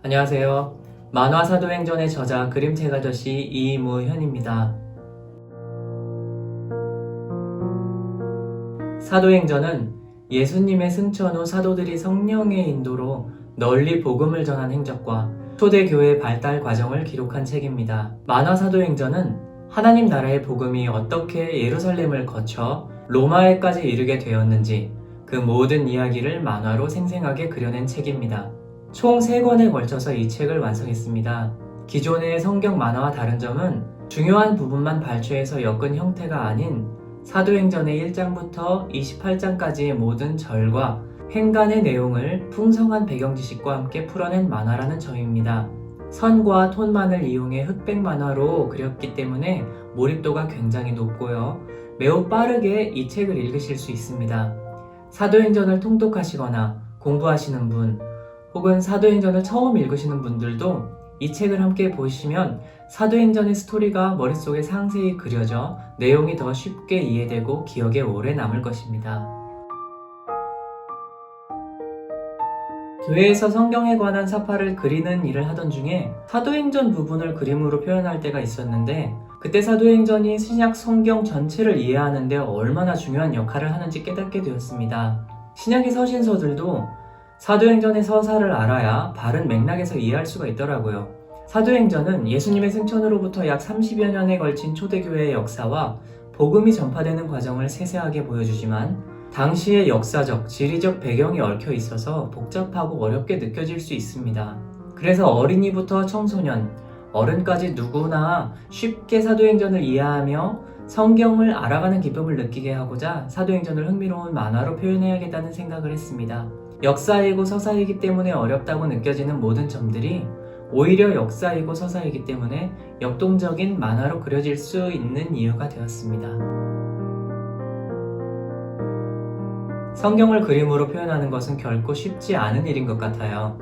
안녕하세요. 만화 사도행전의 저자 그림책 아저씨 이무현입니다. 사도행전은 예수님의 승천 후 사도들이 성령의 인도로 널리 복음을 전한 행적과 초대교회 발달 과정을 기록한 책입니다. 만화 사도행전은 하나님 나라의 복음이 어떻게 예루살렘을 거쳐 로마에까지 이르게 되었는지 그 모든 이야기를 만화로 생생하게 그려낸 책입니다. 총 3권에 걸쳐서 이 책을 완성했습니다. 기존의 성경 만화와 다른 점은 중요한 부분만 발췌해서 엮은 형태가 아닌 사도행전의 1장부터 28장까지의 모든 절과 행간의 내용을 풍성한 배경 지식과 함께 풀어낸 만화라는 점입니다. 선과 톤만을 이용해 흑백 만화로 그렸기 때문에 몰입도가 굉장히 높고요. 매우 빠르게 이 책을 읽으실 수 있습니다. 사도행전을 통독하시거나 공부하시는 분, 혹은 사도행전을 처음 읽으시는 분들도 이 책을 함께 보시면 사도행전의 스토리가 머릿속에 상세히 그려져 내용이 더 쉽게 이해되고 기억에 오래 남을 것입니다. 교회에서 성경에 관한 사파를 그리는 일을 하던 중에 사도행전 부분을 그림으로 표현할 때가 있었는데, 그때 사도행전이 신약 성경 전체를 이해하는 데 얼마나 중요한 역할을 하는지 깨닫게 되었습니다. 신약의 서신서들도 사도행전의 서사를 알아야 바른 맥락에서 이해할 수가 있더라고요. 사도행전은 예수님의 승천으로부터 약 30여 년에 걸친 초대교회의 역사와 복음이 전파되는 과정을 세세하게 보여주지만 당시의 역사적, 지리적 배경이 얽혀 있어서 복잡하고 어렵게 느껴질 수 있습니다. 그래서 어린이부터 청소년, 어른까지 누구나 쉽게 사도행전을 이해하며 성경을 알아가는 기쁨을 느끼게 하고자 사도행전을 흥미로운 만화로 표현해야겠다는 생각을 했습니다. 역사이고 서사이기 때문에 어렵다고 느껴지는 모든 점들이 오히려 역사이고 서사이기 때문에 역동적인 만화로 그려질 수 있는 이유가 되었습니다. 성경을 그림으로 표현하는 것은 결코 쉽지 않은 일인 것 같아요.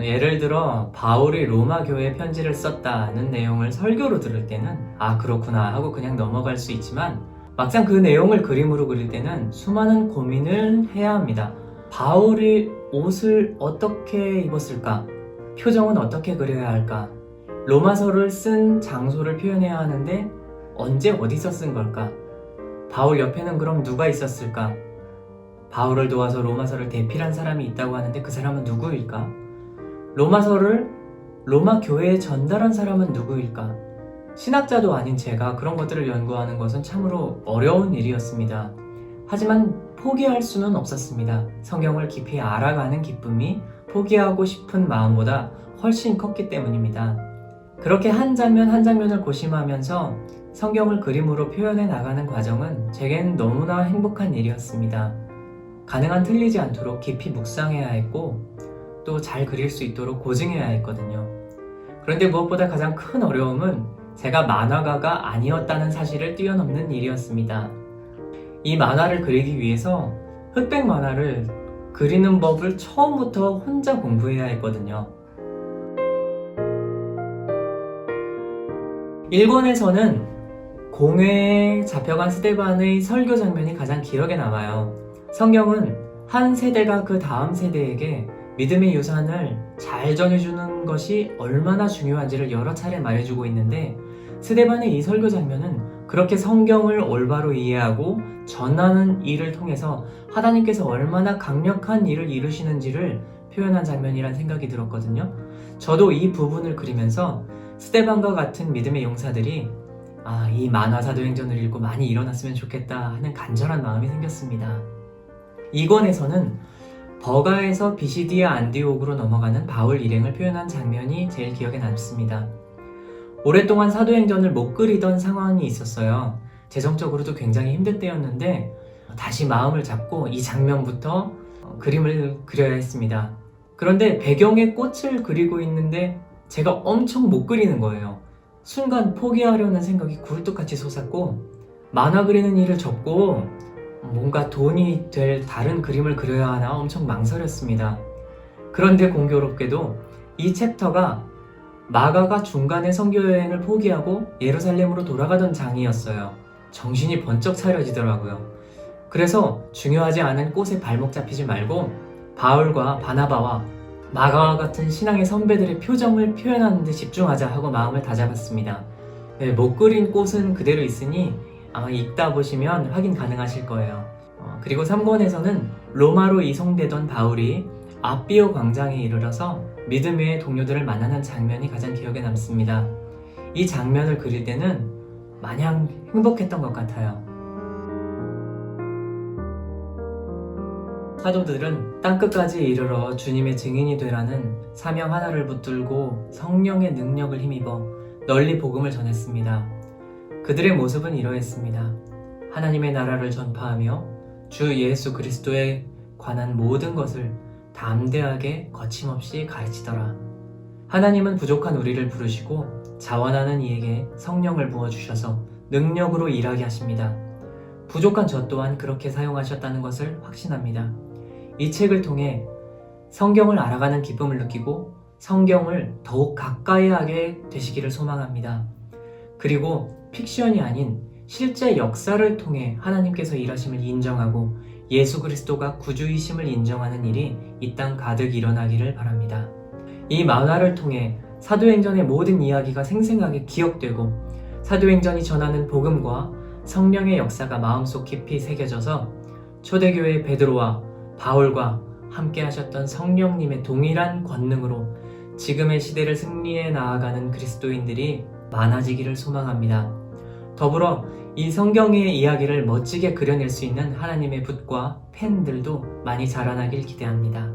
예를 들어 바울이 로마 교회에 편지를 썼다는 내용을 설교로 들을 때는 아 그렇구나 하고 그냥 넘어갈 수 있지만, 막상 그 내용을 그림으로 그릴 때는 수많은 고민을 해야 합니다. 바울이 옷을 어떻게 입었을까? 표정은 어떻게 그려야 할까? 로마서를 쓴 장소를 표현해야 하는데 언제 어디서 쓴 걸까? 바울 옆에는 그럼 누가 있었을까? 바울을 도와서 로마서를 대필한 사람이 있다고 하는데 그 사람은 누구일까? 로마서를 로마 교회에 전달한 사람은 누구일까? 신학자도 아닌 제가 그런 것들을 연구하는 것은 참으로 어려운 일이었습니다. 하지만 포기할 수는 없었습니다. 성경을 깊이 알아가는 기쁨이 포기하고 싶은 마음보다 훨씬 컸기 때문입니다. 그렇게 한 장면 한 장면을 고심하면서 성경을 그림으로 표현해 나가는 과정은 제겐 너무나 행복한 일이었습니다. 가능한 틀리지 않도록 깊이 묵상해야 했고 또 잘 그릴 수 있도록 고증해야 했거든요. 그런데 무엇보다 가장 큰 어려움은 제가 만화가가 아니었다는 사실을 뛰어넘는 일이었습니다. 이 만화를 그리기 위해서 흑백 만화를 그리는 법을 처음부터 혼자 공부해야 했거든요. 1권에서는 공회에 잡혀간 스데반의 설교 장면이 가장 기억에 남아요. 성경은 한 세대가 그 다음 세대에게 믿음의 유산을 잘 전해주는 것이 얼마나 중요한지를 여러 차례 말해주고 있는데, 스데반의 이 설교 장면은 그렇게 성경을 올바로 이해하고 전하는 일을 통해서 하나님께서 얼마나 강력한 일을 이루시는지를 표현한 장면이란 생각이 들었거든요. 저도 이 부분을 그리면서 스데반과 같은 믿음의 용사들이 이 만화 사도행전을 읽고 많이 일어났으면 좋겠다 하는 간절한 마음이 생겼습니다. 2권에서는 버가에서 비시디아 안디옥으로 넘어가는 바울 일행을 표현한 장면이 제일 기억에 남습니다. 오랫동안 사도행전을 못 그리던 상황이 있었어요. 재정적으로도 굉장히 힘들 때였는데 다시 마음을 잡고 이 장면부터 그림을 그려야 했습니다. 그런데 배경에 꽃을 그리고 있는데 제가 엄청 못 그리는 거예요. 순간 포기하려는 생각이 굴뚝같이 솟았고, 만화 그리는 일을 접고 뭔가 돈이 될 다른 그림을 그려야 하나 엄청 망설였습니다. 그런데 공교롭게도 이 챕터가 마가가 중간에 선교여행을 포기하고 예루살렘으로 돌아가던 장이었어요. 정신이 번쩍 차려지더라고요. 그래서 중요하지 않은 꽃에 발목 잡히지 말고 바울과 바나바와 마가와 같은 신앙의 선배들의 표정을 표현하는 데 집중하자 하고 마음을 다잡았습니다. 네, 못 그린 꽃은 그대로 있으니 아마 읽다 보시면 확인 가능하실 거예요. 그리고 3권에서는 로마로 이송되던 바울이 아비오 광장에 이르러서 믿음의 동료들을 만나는 장면이 가장 기억에 남습니다. 이 장면을 그릴 때는 마냥 행복했던 것 같아요. 사도들은 땅끝까지 이르러 주님의 증인이 되라는 사명 하나를 붙들고 성령의 능력을 힘입어 널리 복음을 전했습니다. 그들의 모습은 이러했습니다. 하나님의 나라를 전파하며 주 예수 그리스도에 관한 모든 것을 담대하게 거침없이 가르치더라. 하나님은 부족한 우리를 부르시고 자원하는 이에게 성령을 부어주셔서 능력으로 일하게 하십니다. 부족한 저 또한 그렇게 사용하셨다는 것을 확신합니다. 이 책을 통해 성경을 알아가는 기쁨을 느끼고 성경을 더욱 가까이 하게 되시기를 소망합니다. 그리고 픽션이 아닌 실제 역사를 통해 하나님께서 일하심을 인정하고 예수 그리스도가 구주이심을 인정하는 일이 이 땅 가득 일어나기를 바랍니다. 이 만화를 통해 사도행전의 모든 이야기가 생생하게 기억되고 사도행전이 전하는 복음과 성령의 역사가 마음속 깊이 새겨져서 초대교회 베드로와 바울과 함께 하셨던 성령님의 동일한 권능으로 지금의 시대를 승리해 나아가는 그리스도인들이 많아지기를 소망합니다. 더불어 이 성경의 이야기를 멋지게 그려낼 수 있는 하나님의 붓과 펜들도 많이 자라나길 기대합니다.